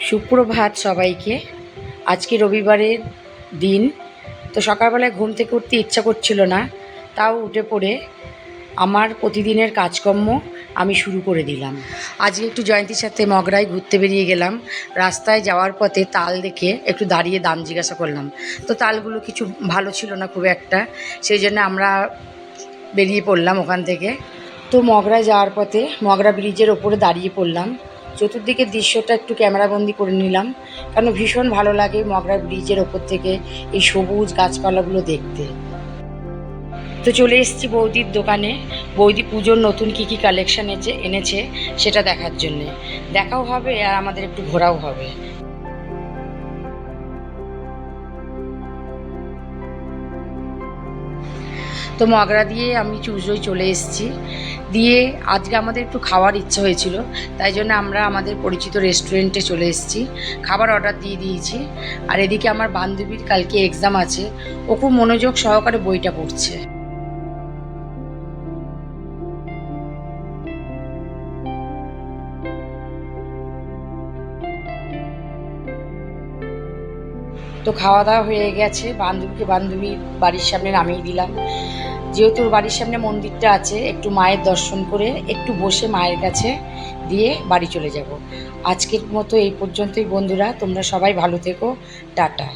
সুপ্রভাত সবাইকে। আজকে রবিবারের দিন, তো সকালবেলায় ঘুম থেকে উঠতে ইচ্ছা করছিল না, তাও উঠে পড়ে আমার প্রতিদিনের কাজকর্ম আমি শুরু করে দিলাম। আজকে একটু জয়ন্তীর সাথে মগরায় ঘুরতে বেরিয়ে গেলাম। রাস্তায় যাওয়ার পথে তাল দেখে একটু দাঁড়িয়ে দাম জিজ্ঞাসা করলাম, তো তালগুলো কিছু ভালো ছিল না খুব একটা, সেই জন্য আমরা বেরিয়ে পড়লাম ওখান থেকে। তো মগরায় যাওয়ার পথে মগরা ব্রিজের ওপরে দাঁড়িয়ে পড়লাম। চতুর্দিকের দৃশ্যটা একটু ক্যামেরাবন্দি করে নিলাম, কারণ ভীষণ ভালো লাগে মগরা ব্রিজের ওপর থেকে এই সবুজ গাছপালাগুলো দেখতে। তো চলে এসেছি বৌদির দোকানে। বৌদি পুজোর নতুন কী কী কালেকশান এনেছে সেটা দেখার জন্যে। দেখাও হবে আর আমাদের একটু ঘোরাও হবে। তো মগরা দিয়ে আমি চুজোই চলে এসেছি। দিয়ে আজকে আমাদের একটু খাওয়ার ইচ্ছা হয়েছিল, তাই জন্য আমরা আমাদের পরিচিত রেস্টুরেন্টে চলে এসেছি, খাবার অর্ডার দিয়ে দিয়েছি। আর এদিকে আমার বান্ধবীর কালকে এক্সাম আছে, ও খুব মনোযোগ সহকারে বইটা পড়ছে। তো খাওয়া দাওয়া হয়ে গেছে, বান্ধবীর বাড়ির সামনে নামিয়ে দিলাম। যেহেতু বাড়ির সামনে মন্দিরটা আছে, একটু মায়ের দর্শন করে একটু বসে মায়ের কাছে দিয়ে বাড়ি চলে যাব। আজকের মতো এই পর্যন্তই বন্ধুরা, তোমরা সবাই ভালো থেকো, টাটা।